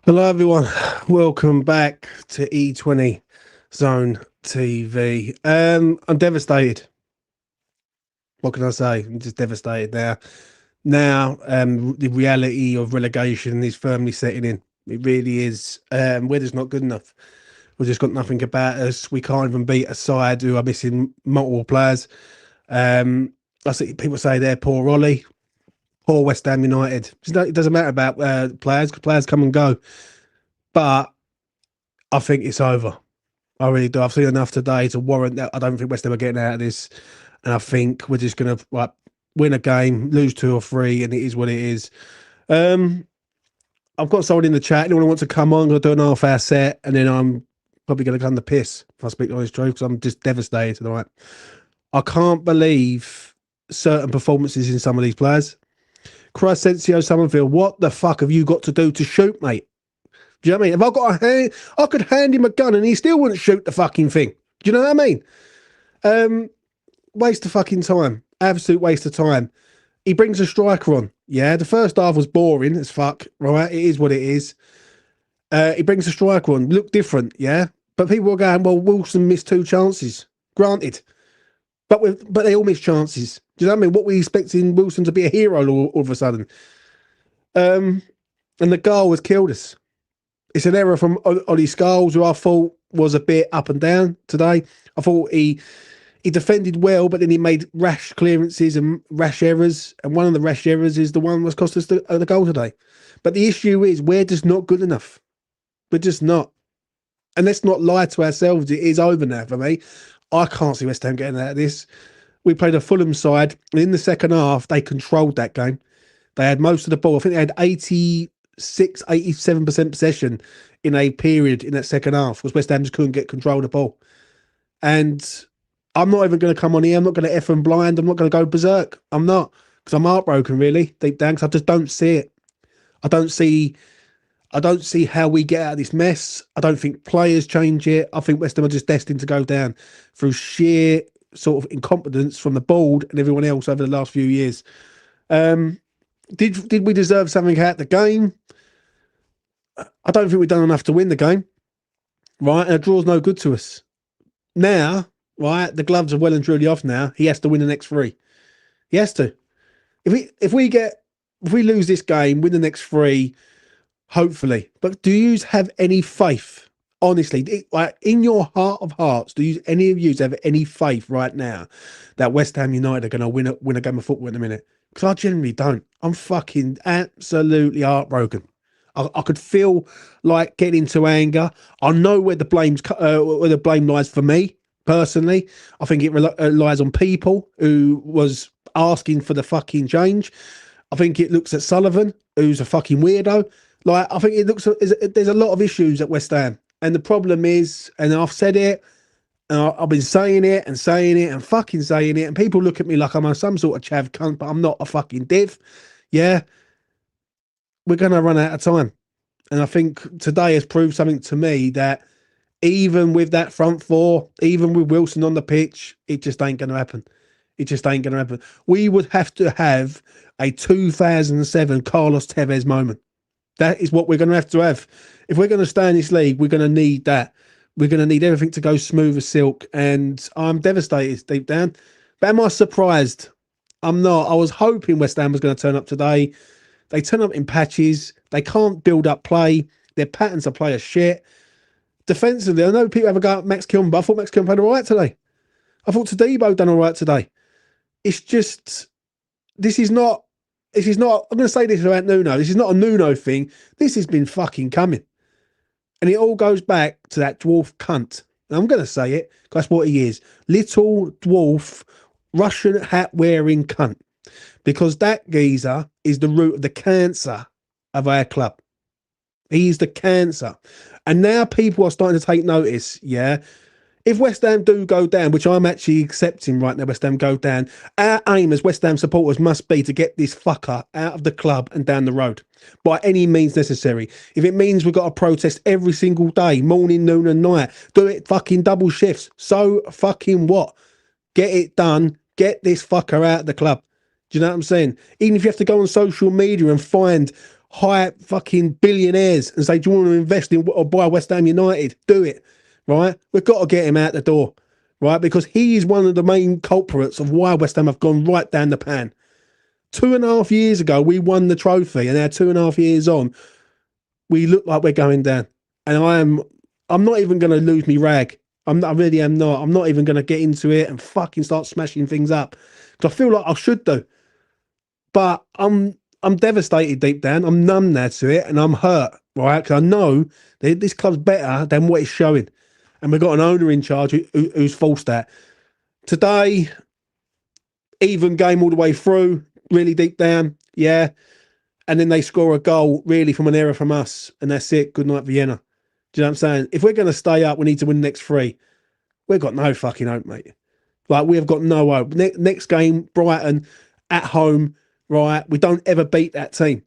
Hello, everyone. Welcome back to E20 Zone TV. I'm devastated. What can I say? I'm just devastated now. The reality of relegation is firmly setting in. It really is. We're just not good enough. We've just got nothing about us. We can't even beat a side who are missing multiple players. I see people say they're poor Ollie, poor West Ham United. It doesn't matter about players, because players come and go. But I think it's over. I really do. I've seen enough today to warrant that. I don't think West Ham are getting out of this, and I think we're just going to win a game, lose two or three, and it is what it is. Um, I've got someone in the chat. Anyone who wants to come on? I'll do an half-hour set, and then I'm probably going to come the piss if I speak the honest truth, because I'm just devastated tonight. I can't believe certain performances in some of these players. Crescencio Summerfield, what the fuck have you got to do to shoot, mate? Do you know what I mean? If I got a hand, I could hand him a gun and he still wouldn't shoot the fucking thing. Do you know what I mean? Waste of fucking time. Absolute waste of time. He brings a striker on. Yeah, the first half was boring as fuck, right? It is what it is. He brings a striker on. Look different, yeah? But people are going, well, Wilson missed two chances. Granted. But they all miss chances. Do you know what I mean? What we expecting Wilson to be a hero all of a sudden. And the goal has killed us. It's an error from Ollie Scholes, who I thought was a bit up and down today. I thought he defended well, but then he made rash clearances and rash errors. And one of the rash errors is the one that's cost us the goal today. But the issue is we're just not good enough. We're just not. And let's not lie to ourselves. It is over now for me. I can't see West Ham getting out of this. We played a Fulham side, and in the second half, they controlled that game. They had most of the ball. I think they had 87% possession in a period in that second half, because West Ham just couldn't get control of the ball. And I'm not even going to come on here. I'm not going to F and blind. I'm not going to go berserk. I'm not, because I'm heartbroken, really, deep down, because I just don't see it. I don't see how we get out of this mess. I don't think players change it. I think West Ham are just destined to go down through sheer sort of incompetence from the board and everyone else over the last few years. Did we deserve something out of the game? I don't think we've done enough to win the game, right? And a draw's no good to us. Now, right, the gloves are well and truly off now. He has to win the next three. He has to. If we lose this game, win the next three, hopefully. But do you have any faith? Honestly, in your heart of hearts, any of you have any faith right now that West Ham United are going to win a game of football in a minute? Because I generally don't. I'm fucking absolutely heartbroken. I could feel like getting into anger. I know where the blame lies for me personally. I think it lies on people who was asking for the fucking change. I think it looks at Sullivan, who's a fucking weirdo. Like, I think there's a lot of issues at West Ham. And the problem is, and I've said it, and I've been saying it and fucking saying it, and people look at me like I'm some sort of chav cunt, but I'm not a fucking div. Yeah, we're going to run out of time. And I think today has proved something to me that even with that front four, even with Wilson on the pitch, it just ain't going to happen. It just ain't going to happen. We would have to have a 2007 Carlos Tevez moment. That is what we're going to have. If we're going to stay in this league, we're going to need that. We're going to need everything to go smooth as silk. And I'm devastated deep down. But am I surprised? I'm not. I was hoping West Ham was going to turn up today. They turn up in patches. They can't build up play. Their patterns of play are shit. Defensively, I know people have a go at Max Kilman, but I thought Max Kilman played all right today. I thought Tadibo done all right today. It's just, this is not, I'm going to say this about Nuno. This is not a Nuno thing. This has been fucking coming. And it all goes back to that dwarf cunt. And I'm going to say it, because that's what he is. Little dwarf, Russian hat wearing cunt. Because that geezer is the root of the cancer of our club. He's the cancer. And now people are starting to take notice, yeah? If West Ham do go down, which I'm actually accepting right now, West Ham go down, our aim as West Ham supporters must be to get this fucker out of the club and down the road by any means necessary. If it means we've got to protest every single day, morning, noon and night, do it fucking double shifts. So fucking what? Get it done. Get this fucker out of the club. Do you know what I'm saying? Even if you have to go on social media and find high fucking billionaires and say, do you want to invest in or buy West Ham United? Do it, right? We've got to get him out the door, right? Because he is one of the main culprits of why West Ham have gone right down the pan. 2.5 years ago, we won the trophy, and now 2.5 years on, we look like we're going down. And I'm not even going to lose me rag. I really am not. I'm not even going to get into it and fucking start smashing things up because I feel like I should do. But I'm devastated deep down. I'm numb now to it, and I'm hurt, right? Because I know that this club's better than what it's showing, and we've got an owner in charge who's false that. Today, even game all the way through, really deep down, yeah. And then they score a goal, really, from an error from us, and that's it. Good night, Vienna. Do you know what I'm saying? If we're going to stay up, we need to win the next 3. We've got no fucking hope, mate. Like, we have got no hope. Next game, Brighton, at home, right? We don't ever beat that team,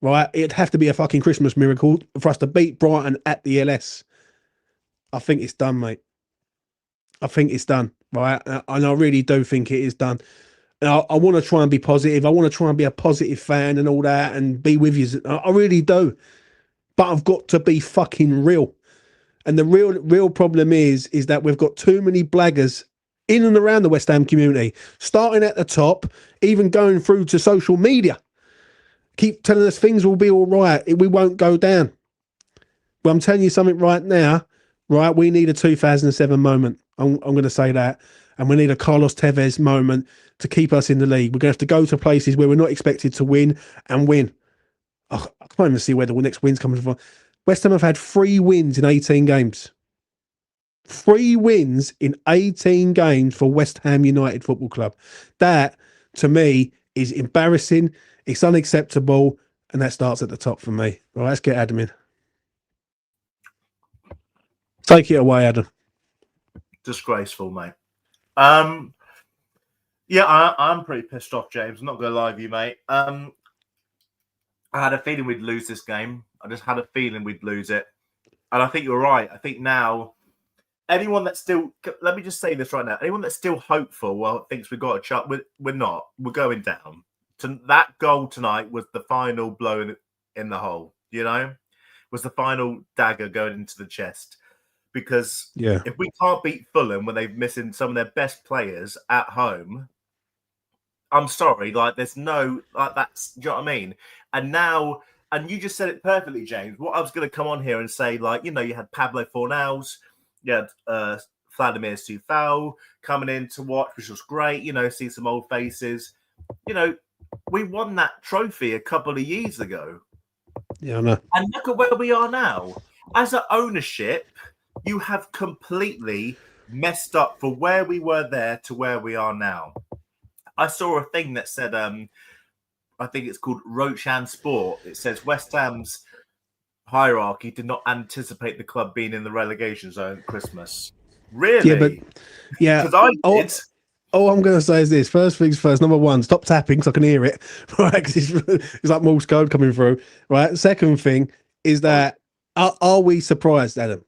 right? It'd have to be a fucking Christmas miracle for us to beat Brighton at the LS. I think it's done, mate. I think it's done, right? And I really do think it is done. And I want to try and be positive. I want to try and be a positive fan and all that and be with you. I really do. But I've got to be fucking real. And the real problem is that we've got too many blaggers in and around the West Ham community, starting at the top, even going through to social media. Keep telling us things will be all right. We won't go down. But I'm telling you something right now, right? We need a 2007 moment. I'm going to say that. And we need a Carlos Tevez moment to keep us in the league. We're going to have to go to places where we're not expected to win and win. I can't even see where the next win's coming from. West Ham have had 3 wins in 18 games. 3 wins in 18 games for West Ham United Football Club. That, to me, is embarrassing. It's unacceptable. And that starts at the top for me. All right, let's get Adam in. Take it away, Adam. Disgraceful, mate. Yeah, I'm pretty pissed off, James. I'm not going to lie with you, mate. I had a feeling we'd lose this game. I just had a feeling we'd lose it. And I think you're right. I think now, anyone that's still, let me just say this right now, anyone that's still hopeful, well, thinks we've got a shot, we're not. We're going down. That goal tonight was the final blow in the hole, you know? Was the final dagger going into the chest. Because if we can't beat Fulham when they've missing some of their best players at home, I'm sorry, like there's no, like that's, do you know what I mean? And now, and you just said it perfectly, James. What I was going to come on here and say, like, you know, you had Pablo Fornals, you had Vladimir Soufal coming in to watch, which was great, you know, see some old faces. You know, we won that trophy a couple of years ago. Yeah, I know. And look at where we are now. As an ownership, you have completely messed up from where we were there to where we are now. I saw a thing that said, I think it's called Rochan Sport. It says West Ham's hierarchy did not anticipate the club being in the relegation zone at Christmas. Really? Yeah, but yeah. Because I did. All I'm going to say is this. First things first. Number 1, stop tapping so I can hear it. Right? Because it's like Morse code coming through. Right? Second thing is that are we surprised, Adam?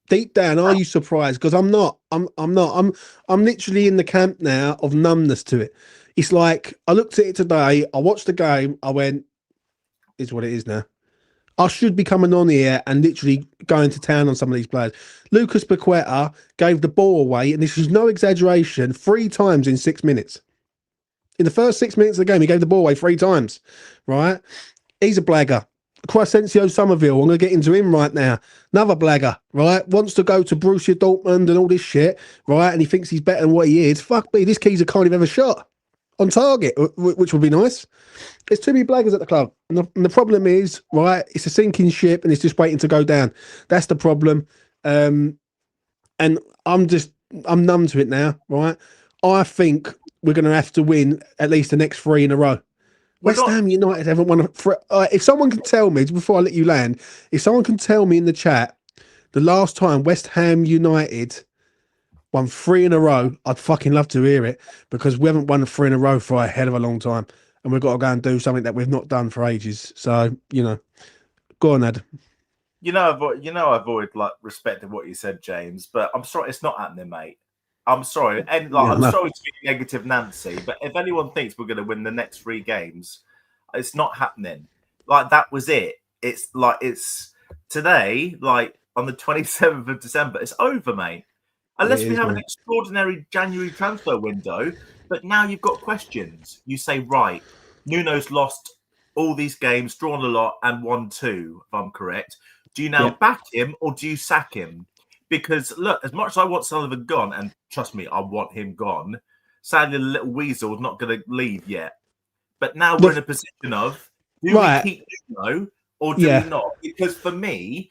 Deep down, are you surprised? Because I'm not. I'm not. I'm literally in the camp now of numbness to it. It's like I looked at it today. I watched the game. I went, "It's what it is now." I should be coming on here and literally going to town on some of these players. Lucas Paqueta gave the ball away, and this is no exaggeration, 3 times in 6 minutes. In the first 6 minutes of the game, he gave the ball away 3 times. Right? He's a blagger. Crescencio Somerville, I'm going to get into him right now. Another blagger, right? Wants to go to Borussia Dortmund and all this shit, right? And he thinks he's better than what he is. Fuck me, this geezer can't even have a shot on target, which would be nice. There's too many blaggers at the club. And the problem is, right, it's a sinking ship and it's just waiting to go down. That's the problem. And I'm numb to it now, right? I think we're going to have to win at least the next 3 in a row. West Ham United haven't won. If someone can tell me, before I let you land, if someone can tell me in the chat, the last time West Ham United won 3 in a row, I'd fucking love to hear it, because we haven't won 3 in a row for a hell of a long time, and we've got to go and do something that we've not done for ages. So, you know, go on, Ed. I've always like respected what you said, James, but I'm sorry, it's not happening, mate. I'm sorry, and sorry to be negative, Nancy, but if anyone thinks we're going to win the next 3 games, it's not happening. Like that was it. It's today, like on the 27th of December. It's over, mate. Unless It we is, have an mate. extraordinary January transfer window. But now you've got questions. You say, right, Nuno's lost all these games, drawn a lot, and won 2, if I'm correct. Do you now Yeah. back him or do you sack him? Because look, as much as I want Sullivan gone, and trust me, I want him gone, sadly the little weasel is not going to leave yet. But now we're in a position of, do we Right. keep Nuno or do we Yeah. not? Because for me,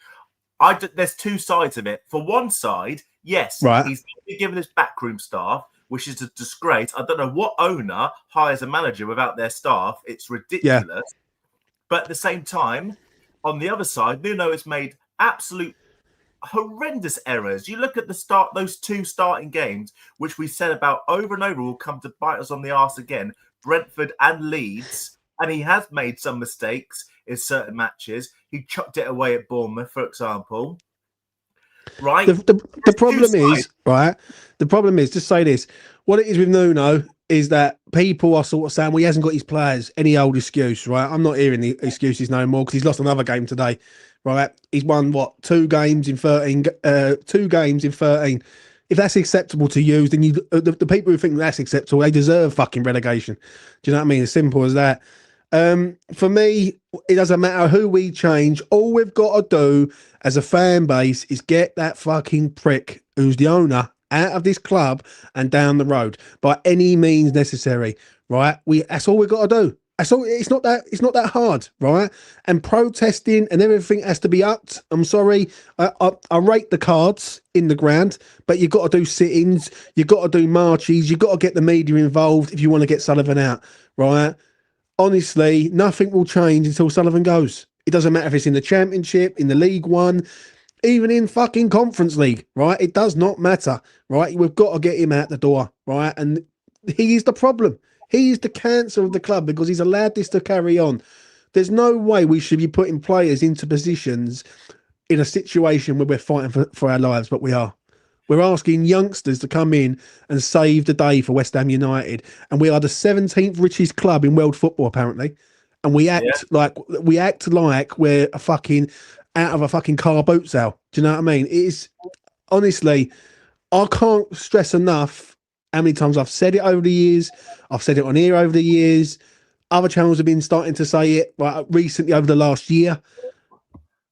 there's two sides of it. For one side, yes, Right. he's given his backroom staff, which is a disgrace. I don't know what owner hires a manager without their staff. It's Yeah. ridiculous. But at the same time, on the other side, Nuno has made absolute horrendous errors. You look at those 2 starting games, which we said about over and over will come to bite us on the arse again, Brentford and Leeds, and he has made some mistakes in certain matches. He chucked it away at Bournemouth, for example. Right? The problem is, right? The problem is, just say this. What it is with Nuno is that people are sort of saying, well, he hasn't got his players. Any old excuse, right? I'm not hearing the excuses no more because he's lost another game today, right? He's won, what, 2 games in 13, 2 games in 13. If that's acceptable to use, then the people who think that's acceptable, they deserve fucking relegation. Do you know what I mean? As simple as that. For me, it doesn't matter who we change. All we've got to do as a fan base is get that fucking prick who's the owner out of this club and down the road by any means necessary. Right? That's all we've got to do. That's all. It's not that hard, right? And protesting and everything has to be upped. I'm sorry. I rate the cards in the ground, but you've got to do sit-ins, you've got to do marches, you've got to get the media involved if you want to get Sullivan out, right? Honestly, nothing will change until Sullivan goes. It doesn't matter if it's in the Championship, in the League One, even in fucking Conference League, right? It does not matter, right? We've got to get him out the door, right? And he is the problem. He is the cancer of the club because he's allowed this to carry on. There's no way we should be putting players into positions in a situation where we're fighting for our lives, but we are. We're asking youngsters to come in and save the day for West Ham United, and we are the 17th richest club in world football, apparently. And we act like we're a fucking out of a fucking car boot sale. Do you know what I mean? It is honestly, I can't stress enough how many times I've said it over the years. I've said it on here over the years. Other channels have been starting to say it recently over the last year.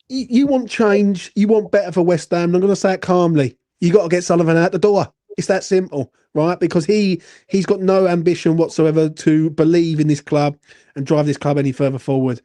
You want change, you want better for West Ham. I'm going to say it calmly. You got to get Sullivan out the door. It's that simple, right? Because he's got no ambition whatsoever to believe in this club and drive this club any further forward.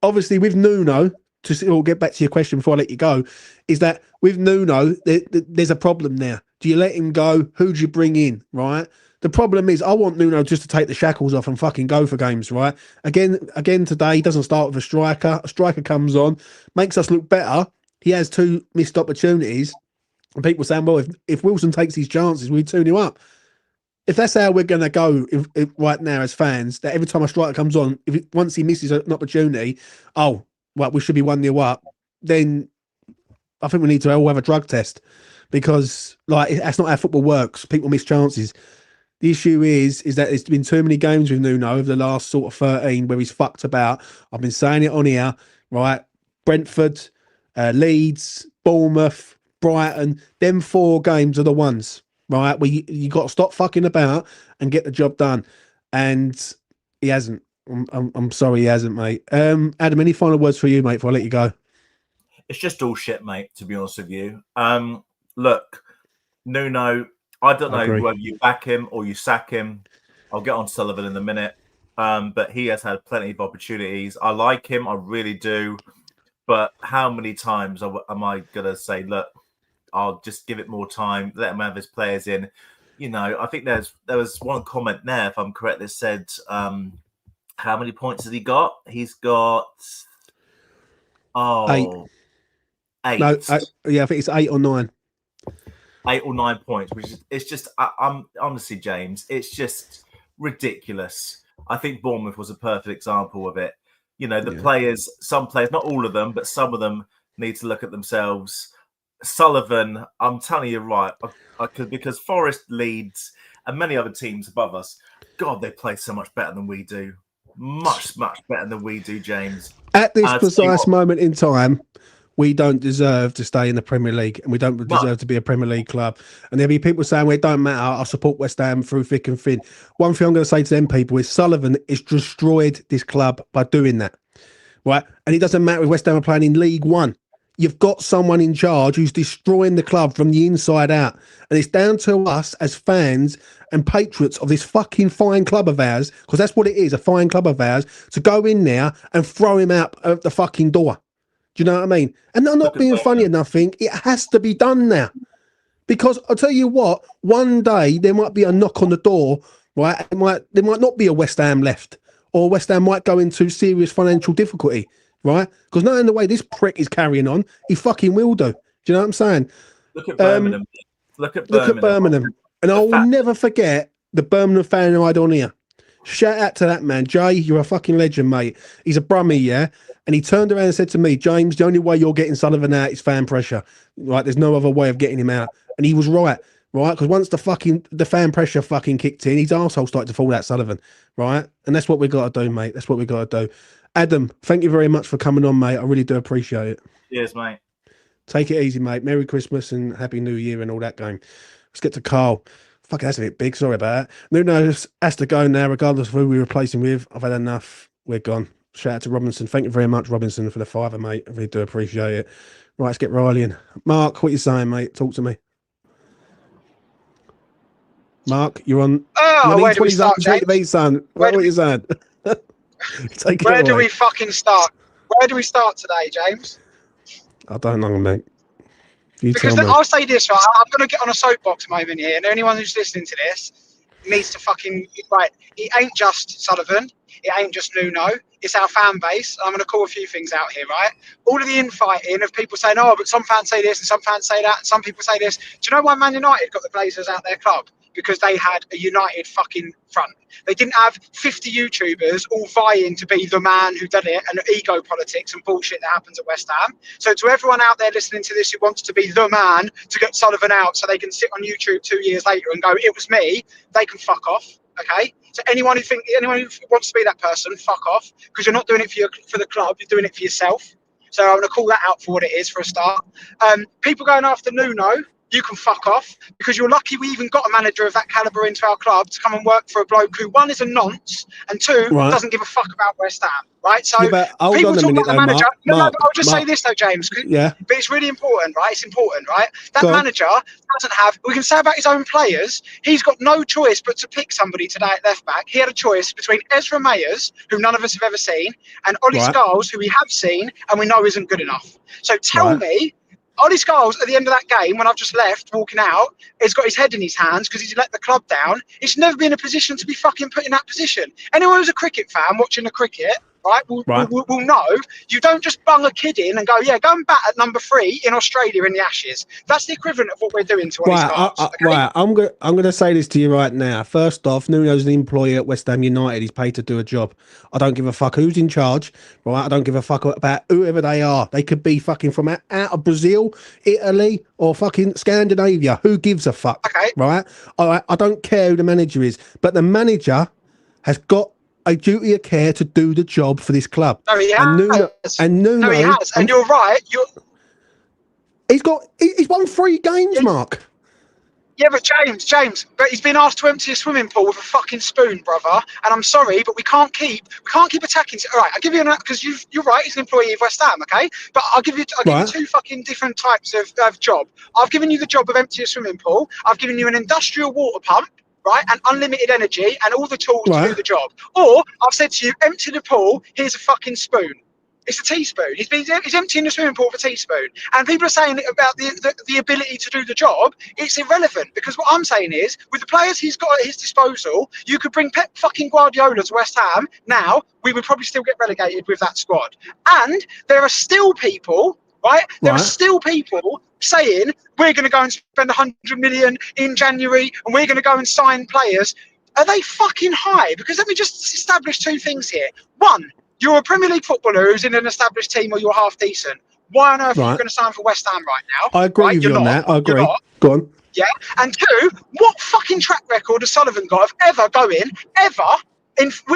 Obviously, with Nuno, to still get back to your question before I let you go, is that with Nuno, there's a problem there. Do you let him go? Who do you bring in, right? The problem is, I want Nuno just to take the shackles off and fucking go for games, right? Again today, he doesn't start with a striker. A striker comes on, makes us look better. He has 2 missed opportunities. And people saying, well, if Wilson takes his chances, we 2-0 up. If that's how we're going to go right now as fans, that every time a striker comes on, once he misses an opportunity, oh, well, we should be 1-0 up, then I think we need to all have a drug test because that's not how football works. People miss chances. The issue is that there's been too many games with Nuno over the last sort of 13 where he's fucked about. I've been saying it on here, right? Brentford, Leeds, Bournemouth, Brighton, them 4 games are the ones, right? Where you got to stop fucking about and get the job done. And he hasn't. I'm sorry he hasn't, mate. Adam, any final words for you, mate, before I let you go? It's just all shit, mate, to be honest with you. Look, Nuno, I don't know whether you back him or you sack him. I'll get on Sullivan in a minute. But he has had plenty of opportunities. I like him, I really do. But how many times am I going to say, look, I'll just give it more time, let him have his players in? You know, I think there was one comment there, if I'm correct, that said, how many points has he got? He's got 8. 8. No, I think it's 8 or 9. 8 or 9 points, which is it's just I'm honestly, James, it's just ridiculous. I think Bournemouth was a perfect example of it. You know, the players, some players, not all of them, but some of them need to look at themselves. Sullivan, I'm telling you, right, I could, because Forest, Leeds, and many other teams above us, God, they play so much better than we do. much better than we do, James. At this precise moment in time, we don't deserve to stay in the Premier League, and we don't deserve to be a Premier League club. And there'll be people saying, well, it don't matter, I support West Ham through thick and thin. One thing I'm going to say to them people is Sullivan has destroyed this club by doing that, right? And it doesn't matter if West Ham are playing in League One. You've got someone in charge who's destroying the club from the inside out. And it's down to us as fans and patriots of this fucking fine club of ours, because that's what it is, a fine club of ours, to go in there and throw him out of the fucking door. Do you know what I mean? And I'm not being funny or nothing. It has to be done now. Because I'll tell you what, one day there might be a knock on the door, right? There might not be a West Ham left, or West Ham might go into serious financial difficulty, right? Because knowing the way this prick is carrying on, he fucking will do. Do you know what I'm saying? Look at Birmingham. Look at Birmingham. And I will never forget the Birmingham fan who I had on here. Shout out to that man. Jay, you're a fucking legend, mate. He's a brummie, yeah? And he turned around and said to me, James, the only way you're getting Sullivan out is fan pressure. Right? There's no other way of getting him out. And he was right? Because once the fan pressure fucking kicked in, his arsehole started to fall out Sullivan, right? And that's what we got to do, mate. That's what we got to do. Adam, thank you very much for coming on, mate. I really do appreciate it. Cheers, mate. Take it easy, mate. Merry Christmas and Happy New Year and all that going. Let's get to Carl. Fuck, that's a bit big. Sorry about that. Nuno has to go now, regardless of who we replace him with. I've had enough. We're gone. Shout out to Robinson. Thank you very much, Robinson, for the $5, mate. I really do appreciate it. Right, let's get Riley in. Mark, what you saying, mate? Talk to me. Mark, you're on. Oh, where do we start, TV, son. What are you saying? Where do we fucking start? Where do we start today, James? I don't know, mate. Because I'll say this, right? I'm going to get on a soapbox moment here, and anyone who's listening to this needs to fucking, right, it ain't just Sullivan, it ain't just Nuno, it's our fan base. I'm going to call a few things out here, right? All of the infighting of people saying, oh, but some fans say this and some fans say that and some people say this. Do you know why Man United got the Glazers out their club? Because they had a united fucking front. They didn't have 50 YouTubers all vying to be the man who did it, and ego politics and bullshit that happens at West Ham. So to everyone out there listening to this who wants to be the man to get Sullivan out so they can sit on YouTube 2 years later and go, it was me, they can fuck off, okay? So anyone who wants to be that person, fuck off, because you're not doing it for the club, you're doing it for yourself. So I'm going to call that out for what it is for a start. People going after Nuno, you can fuck off, because you're lucky we even got a manager of that calibre into our club to come and work for a bloke who, one, is a nonce, and two, doesn't give a fuck about West Ham, right? So people talk about the manager. But I'll just say this though, James. Yeah. But it's really important, right? It's important, right? That manager doesn't have, we can say about his own players, he's got no choice but to pick somebody today at left back. He had a choice between Ezra Mayers, who none of us have ever seen, and Ollie Scholes, who we have seen and we know isn't good enough. So tell me, Ollie Scholes, at the end of that game, when I've just left, walking out, has got his head in his hands because he's let the club down. He's never been in a position to be fucking put in that position. Anyone who's a cricket fan watching the cricket, right, will know you don't just bung a kid in and go, yeah, go and bat at number 3 in Australia in the Ashes. That's the equivalent of what we're doing to Ollie Scholes. Okay? Right, I'm going to say this to you right now. First off, Nuno's an employee at West Ham United. He's paid to do a job. I don't give a fuck who's in charge, right? I don't give a fuck about whoever they are. They could be fucking from out of Brazil, Italy, or fucking Scandinavia. Who gives a fuck, right? I don't care who the manager is, but the manager has got a duty of care to do the job for this club. No, he has. No, he has. And you're right. He's won 3 games, Mark. Yeah, but James, but he's been asked to empty a swimming pool with a fucking spoon, brother. And I'm sorry, but we can't keep attacking. All right, I'll give you because you're right. He's an employee of West Ham, okay? But I'll give you 2 fucking different types of job. I've given you the job of empty a swimming pool. I've given you an industrial water pump, right, and unlimited energy and all the tools to do the job. Or I've said to you, empty the pool. Here's a fucking spoon. It's a teaspoon. He's emptying the swimming pool with a teaspoon. And people are saying about the ability to do the job. It's irrelevant, because what I'm saying is, with the players he's got at his disposal, you could bring Pep fucking Guardiola to West Ham. Now, we would probably still get relegated with that squad. And there are still people, right? There are still people saying, we're going to go and spend 100 million in January and we're going to go and sign players. Are they fucking high? Because let me just establish 2 things here. One, you're a Premier League footballer who's in an established team, or you're half decent. Why on earth are you going to sign for West Ham right now? I agree with you on that. I agree. Go on. Yeah. And 2, what fucking track record has Sullivan got of ever going, ever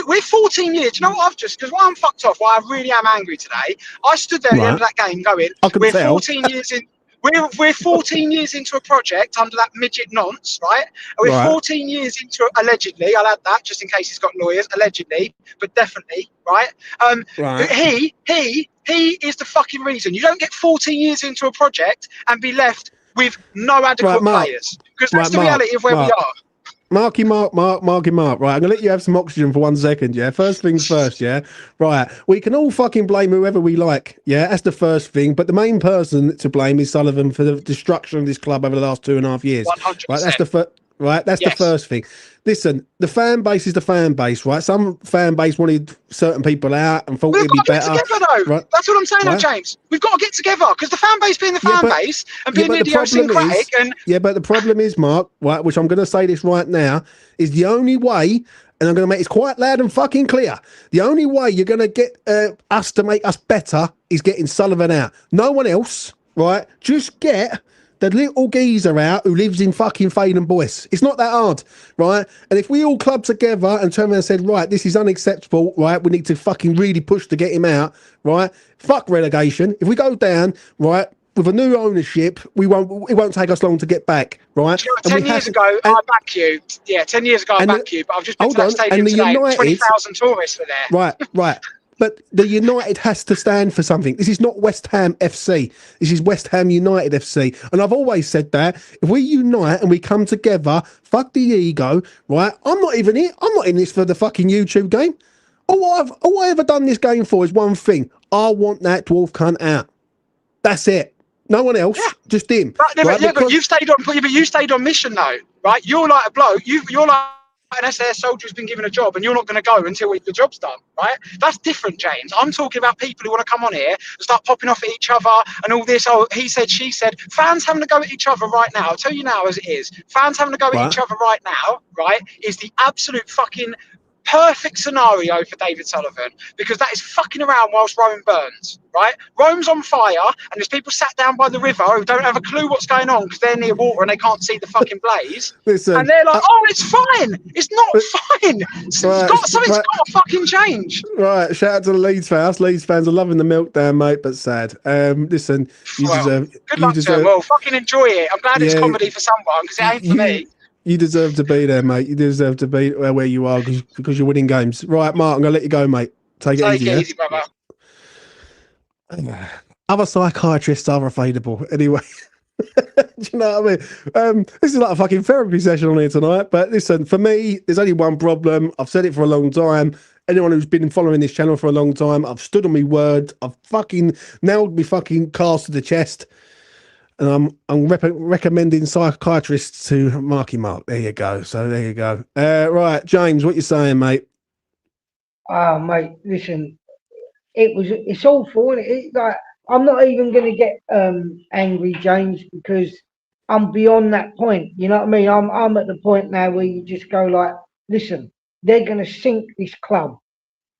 we're 14 years. Do you know what I've just? Because why I'm fucked off, why I really am angry today. I stood there at the end of that game going, I can we're tell. 14 years in. We're 14 years into a project under that midget nonce, right? And we're 14 years into, allegedly, I'll add that just in case he's got lawyers, allegedly, but definitely, right? He is the fucking reason. You don't get 14 years into a project and be left with no adequate players, because that's the reality of where we are. Marky Mark. Right, I'm gonna let you have some oxygen for 1 second, yeah? First things first, yeah? Right, we can all fucking blame whoever we like, yeah? That's the first thing, but the main person to blame is Sullivan for the destruction of this club over the last 2.5 years. 100%. Right, that's the first thing. Listen, the fan base is the fan base, right? Some fan base wanted certain people out and thought it'd be better. We've got to get together, though. Right? That's what I'm saying, though, James. We've got to get together, because the fan base being the fan base and being idiosyncratic. But the problem is, Mark, right, which I'm going to say this right now, is the only way, and I'm going to make this quite loud and fucking clear, the only way you're going to get us to make us better is getting Sullivan out. No one else, right? Just get the little geezer out who lives in fucking Fulham Boyce. It's not that hard, right? And if we all club together and turn around and said, right, this is unacceptable, right? We need to fucking really push to get him out, right? Fuck relegation. If we go down, right, with a new ownership, it won't take us long to get back, right? You know, 10 years ago, I back you. Yeah, 10 years ago, I back you. But I've just been to that stadium today. 20,000 tourists were there. Right. But the United has to stand for something. This is not West Ham FC. This is West Ham United FC. And I've always said that if we unite and we come together, fuck the ego, right? I'm not even here. I'm not in this for the fucking YouTube game. All I ever done this game for is one thing. I want that dwarf cunt out. That's it. No one else, just him. But you stayed on mission though, right? You're like a bloke. You're like an SAS soldier who's been given a job, and you're not going to go until the job's done, right? That's different, James. I'm talking about people who want to come on here and start popping off at each other and all this. Oh, he said, she said. Fans having to go at each other right now. I'll tell you now as it is. Fans having to go at each other right now, right, is the absolute fucking perfect scenario for David Sullivan, because that is fucking around whilst Rome burns, right? Rome's on fire, and there's people sat down by the river who don't have a clue what's going on because they're near water and they can't see the fucking blaze. Listen, and they're like, oh, it's fine. It's not fine. Something's got to fucking change. Right, shout out to the Leeds fans. Leeds fans are loving the meltdown, mate, but sad. Listen, you deserve... Good luck to them. Well, fucking enjoy it. I'm glad it's comedy for someone, because it ain't for me. You deserve to be there, mate. You deserve to be where you are because you're winning games. Right, Mark, I'm going to let you go, mate. Take it easy, brother. Other psychiatrists are available. Anyway, do you know what I mean? This is like a fucking therapy session on here tonight. But listen, for me, there's only one problem. I've said it for a long time. Anyone who's been following this channel for a long time, I've stood on my word. I've fucking nailed me fucking cast to the chest. And I'm recommending psychiatrists to Marky Mark. There you go. So there you go. Right, James, what you saying, mate? Oh, mate, listen, it's awful. Like, I'm not even going to get angry, James, because I'm beyond that point. You know what I mean? I'm at the point now where you just go like, listen, they're going to sink this club.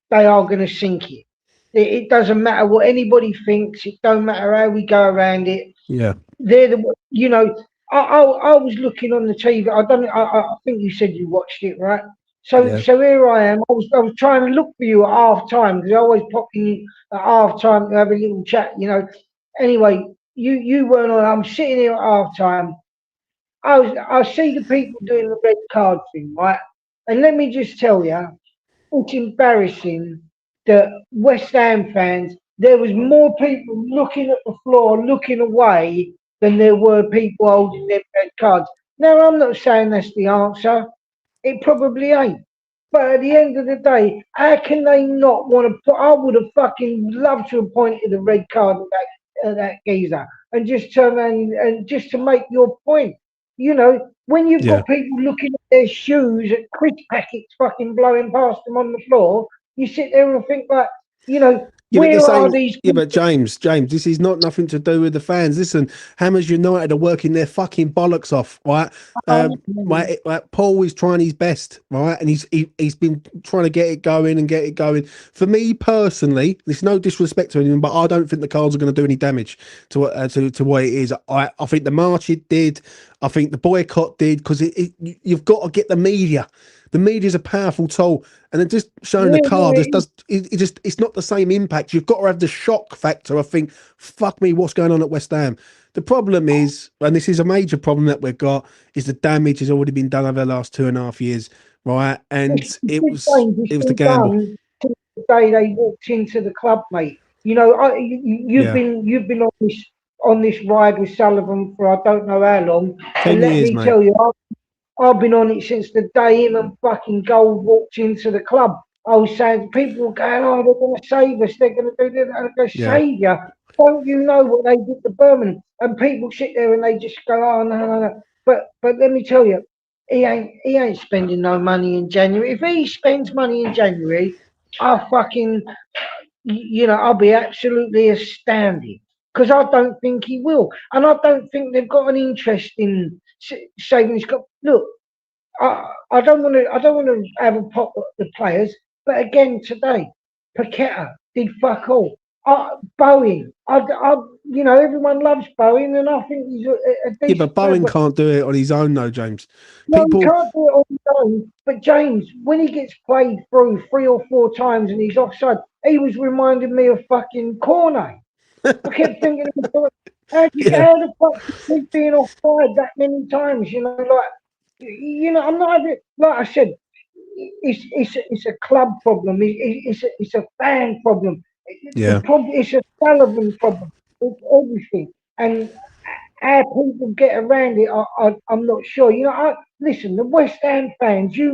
They are going to sink it. It doesn't matter what anybody thinks. It don't matter how we go around it. Yeah. They're the, you know, I was looking on the TV. I think you said you watched it, right? So here I am. I was trying to look for you at half time, because I always pop in at half time to have a little chat, you know. Anyway, you weren't on. I'm sitting here at half time. I see the people doing the red card thing, right? And let me just tell you, it's embarrassing that West Ham fans, there was more people looking at the floor, looking away, than there were people holding their red cards. Now, I'm not saying that's the answer. It probably ain't. But at the end of the day, how can they not want to put... I would have fucking loved to have pointed a red card at that geezer and just turn around and just to make your point. You know, when you've got people looking at their shoes at crisp packets fucking blowing past them on the floor, you sit there and think like, you know, where are these people? But James, this is not nothing to do with the fans. Listen, Hammers United are working their fucking bollocks off, right? Paul is trying his best, right? And he's been trying to get it going. For me personally, there's no disrespect to anyone, but I don't think the cards are going to do any damage to what it is. I think the march it did, I think the boycott did, because you've got to get the media. The media is a powerful tool, and then just showing the card it's not the same impact. You've got to have the shock factor. I think, fuck me, what's going on at West Ham? The problem is, and this is a major problem that we've got, is the damage has already been done over the last 2.5 years, right? And it was the gamble. Since the day they walked into the club, mate. You know, you've been on this ride with Sullivan for I don't know how long, 10 and let years, me mate. tell you, I've been on it since the day him and fucking Gold walked into the club. I was saying, people were going, oh, they're going to save us, they're going to do this, they're going to save you. Don't you know what they did to Birmingham? And people sit there and they just go, oh, no. But let me tell you, he ain't spending no money in January. If he spends money in January, I fucking, I'll be absolutely astounded. Because I don't think he will. And I don't think they've got an interest in saving his club. Look, I don't want to have a pop at the players, but again today, Paqueta did fuck all. Bowen, everyone loves Bowen, and I think he's a decent. Yeah, but Bowen can't do it on his own, though, James. No, he can't do it on his own. But James, when he gets played through 3 or 4 times and he's offside, he was reminding me of fucking Cornet. I kept thinking, how the fuck is he being offside that many times? I'm not like I said. It's a club problem. It's a fan problem. It's a Sullivan problem. It's everything, and how people get around it, I'm not sure. Listen, the West Ham fans. You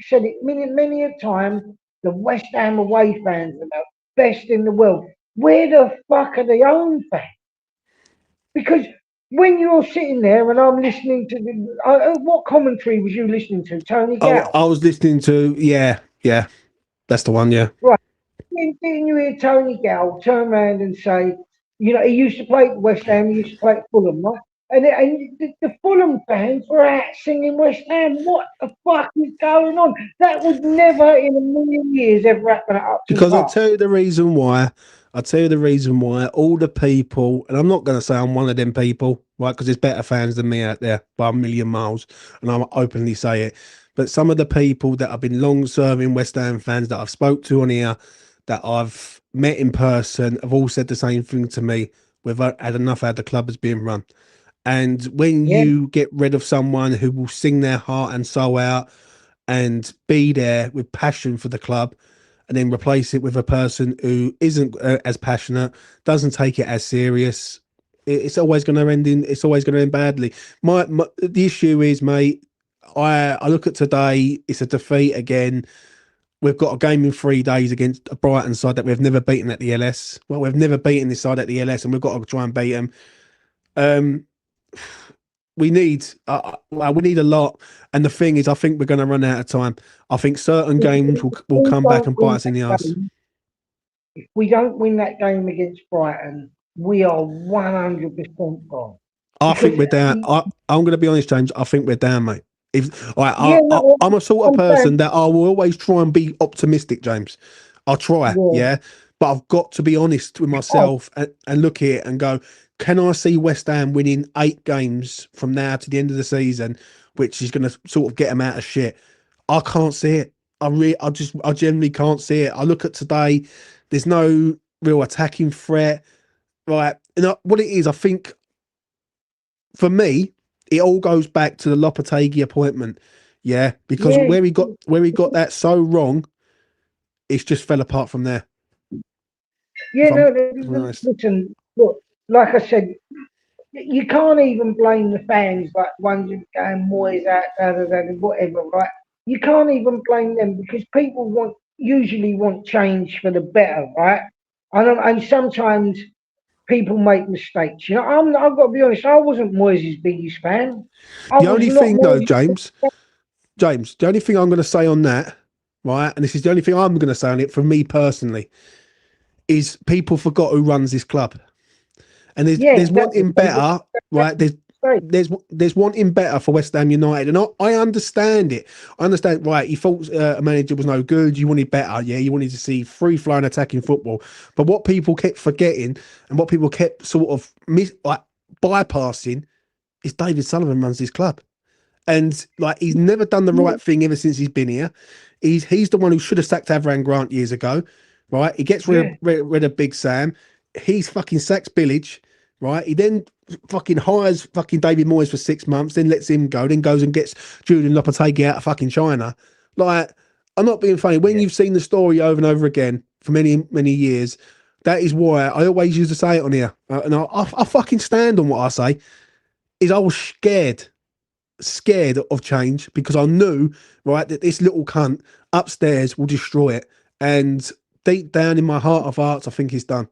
said it many a time. The West Ham away fans are the best in the world. Where the fuck are the home fans? Because when you're sitting there and I'm listening to what commentary was you listening to? Tony Gow? I was listening to, yeah, that's the one, yeah. Right. Didn't you hear Tony Gow turn around and say, he used to play at West Ham, he used to play at Fulham, right? And the Fulham fans were out singing West Ham. What the fuck is going on? That would never in a million years ever happen at Upton Because Park. I'll tell you the reason why. All the people, and I'm not going to say I'm one of them people, right? Because there's better fans than me out there by a million miles, and I'm openly say it. But some of the people that have been long-serving West Ham fans that I've spoke to on here, that I've met in person, have all said the same thing to me. We've had enough how the club is being run. And when you get rid of someone who will sing their heart and soul out and be there with passion for the club, and then replace it with a person who isn't as passionate, doesn't take it as serious, it's always going to end badly. The issue is, mate, I look at today, it's a defeat again. We've got a game in 3 days against a Brighton side that we've never beaten at the LS. Well, we've never beaten this side at the LS, and we've got to try and beat them. We need a lot, and the thing is, I think we're going to run out of time. I think certain games will come back and bite us in the arse. If we don't win that game against Brighton, we are 100% gone. I think we're down. I'm going to be honest, James. I think we're down, mate. I'm a sort of person that I will always try and be optimistic, James. I'll try, but I've got to be honest with myself and look at it and go, can I see West Ham winning 8 games from now to the end of the season, which is going to sort of get them out of shit? I can't see it. I generally can't see it. I look at today, there's no real attacking threat, right? And what it is, I think, for me, it all goes back to the Lopetegui appointment, because where he got that so wrong, it's just fell apart from there. Listen, look, like I said, you can't even blame the fans, like ones who going Moyes out, whatever, right? You can't even blame them because people usually want change for the better, right? And sometimes people make mistakes. I've got to be honest. I wasn't Moyes' biggest fan. The only thing, though, James, the only thing I'm going to say on that, right, and this is the only thing I'm going to say on it, for me personally, is people forgot who runs this club. And there's wanting better, right? There's wanting better for West Ham United, and I understand it. I understand, right? You thought a manager was no good. You wanted better, you wanted to see free-flowing attacking football. But what people kept forgetting, and what people kept sort of bypassing, is David Sullivan runs this club. And like he's never done the right thing ever since he's been here. He's the one who should have sacked Avram Grant years ago, right? He gets rid of Big Sam. He's fucking sacks Billage, right? He then fucking hires fucking David Moyes for 6 months, then lets him go, then goes and gets Julian Lopetegui out of fucking China. Like, I'm not being funny. When you've seen the story over and over again for many, many years, that is why I always used to say it on here. And I fucking stand on what I say, is I was scared of change because I knew, right, that this little cunt upstairs will destroy it. And deep down in my heart of hearts, I think he's done.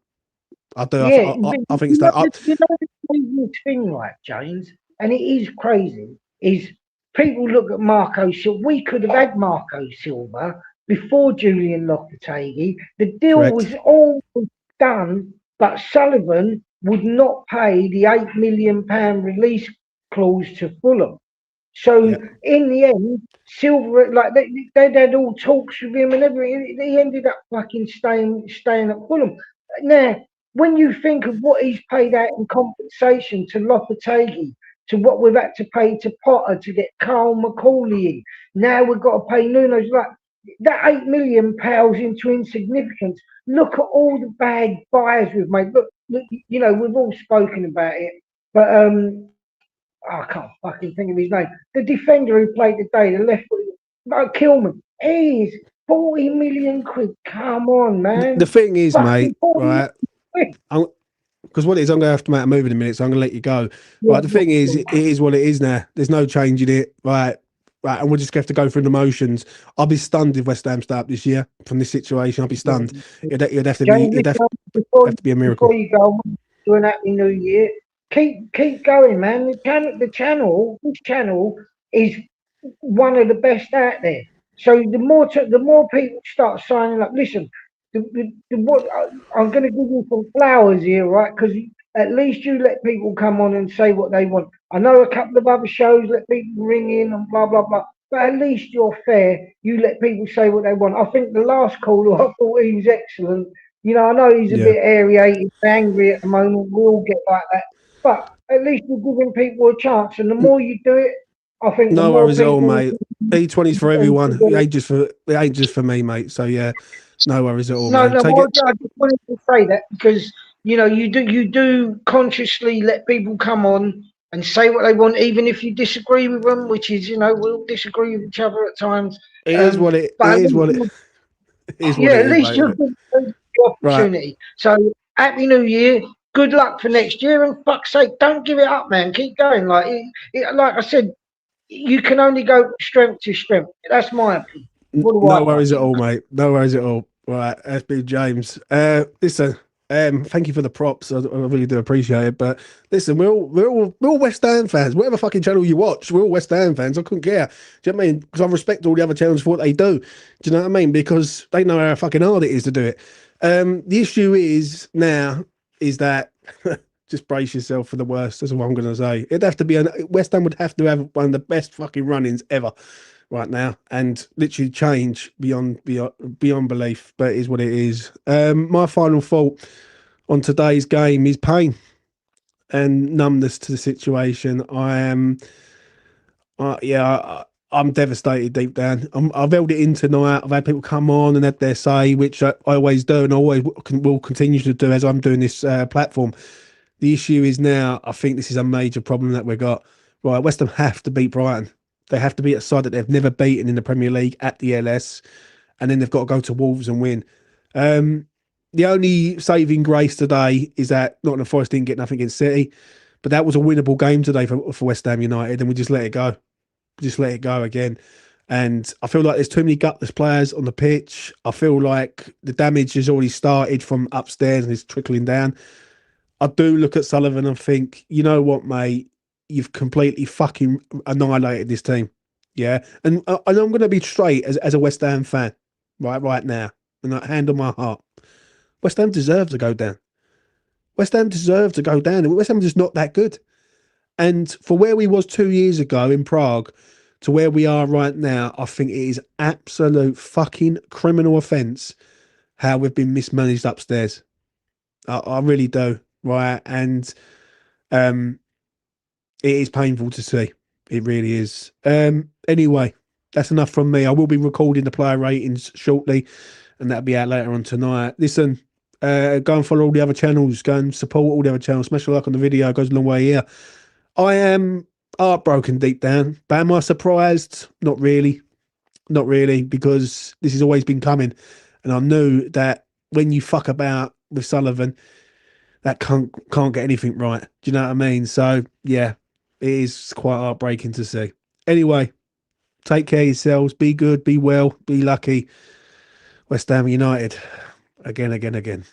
I do. Yeah, I think it's done. You know the craziest thing, like James, and it is crazy, is people look at Marco Silva. We could have had Marco Silva before Julian Lopetegui. The deal was all done, but Sullivan would not pay the £8 million release clause to Fulham. So in the end, Silver, like they'd had all talks with him and everything. He ended up fucking staying at Fulham. Now, when you think of what he's paid out in compensation to Lopetegui, to what we've had to pay to Potter to get Carl McCauley in, now we've got to pay Nuno's. Like that £8 million pales into insignificance. Look at all the bad buyers we've made. Look, you know, we've all spoken about it, but I can't fucking think of his name. The defender who played today, the left, like Kilman, he's 40 million quid. Come on, man. The thing is, mate, right? Because what it is, I'm going to have to make a move in a minute, so I'm going to let you go. Right, the thing is, it is what it is now. There's no changing it, right? Right, and we'll just have to go through the motions. I'll be stunned if West Ham start this year from this situation. I'll be stunned. It'd have to be a miracle. Before you go, do an happy new year. Keep going, man. This channel is one of the best out there. So the more people start signing up, listen. I'm going to give you some flowers here, right? Because at least you let people come on and say what they want. I know a couple of other shows let people ring in and blah blah blah, but at least you're fair. You let people say what they want. I think the last caller, I thought he was excellent. You know, I know he's a bit aerated, angry at the moment. We all get like that. But at least you're giving people a chance, and the more you do it, I think no worries at all, mate. E20's for everyone. It ain't just for me, mate. So yeah, no worries at all. No, man. I just wanted to say that because you know you do consciously let people come on and say what they want, even if you disagree with them, which is we'll disagree with each other at times. It is what it is. Yeah, at least you're giving the opportunity. Right. So happy New Year. Good luck for next year, and fuck's sake, don't give it up, man. Keep going. Like I said, you can only go strength to strength. That's my opinion. No worries at all, mate. No worries at all. Right, that's been James. Listen, thank you for the props. I really do appreciate it. But listen, we're all West Ham fans. Whatever fucking channel you watch, we're all West Ham fans. I couldn't care. Do you know what I mean? Because I respect all the other channels for what they do. Do you know what I mean? Because they know how fucking hard it is to do it. The issue is that just brace yourself for the worst. That's what I'm going to say. It'd have to be West Ham would have to have one of the best fucking run-ins ever right now, and literally change beyond belief. But it is what it is. My final thought on today's game is pain and numbness to the situation. I'm devastated deep down. I've held it in tonight. I've had people come on and had their say, which I always do and always will continue to do as I'm doing this platform. The issue is now, I think this is a major problem that we've got. Right, West Ham have to beat Brighton. They have to beat a side that they've never beaten in the Premier League at the LS, and then they've got to go to Wolves and win. The only saving grace today is that Nottingham Forest didn't get nothing against City, but that was a winnable game today for West Ham United, and we just let it go. Just let it go again. And I feel like there's too many gutless players on the pitch. I feel like the damage has already started from upstairs and it's trickling down. I do look at Sullivan and think, you know what, mate? You've completely fucking annihilated this team. Yeah. And I'm going to be straight as a West Ham fan right now. And I hand on my heart. West Ham deserve to go down. West Ham deserve to go down. West Ham is just not that good. And for where we was 2 years ago in Prague to where we are right now, I think it is absolute fucking criminal offence how we've been mismanaged upstairs. I really do, right? And it is painful to see. It really is. Anyway, that's enough from me. I will be recording the player ratings shortly, and that'll be out later on tonight. Listen, go and follow all the other channels. Go and support all the other channels. Smash a like on the video. It goes a long way here. I am heartbroken deep down. But am I surprised? Not really. Not really, because this has always been coming. And I knew that when you fuck about with Sullivan, that can't get anything right. Do you know what I mean? So, yeah, it is quite heartbreaking to see. Anyway, take care of yourselves. Be good, be well, be lucky. West Ham United. Again.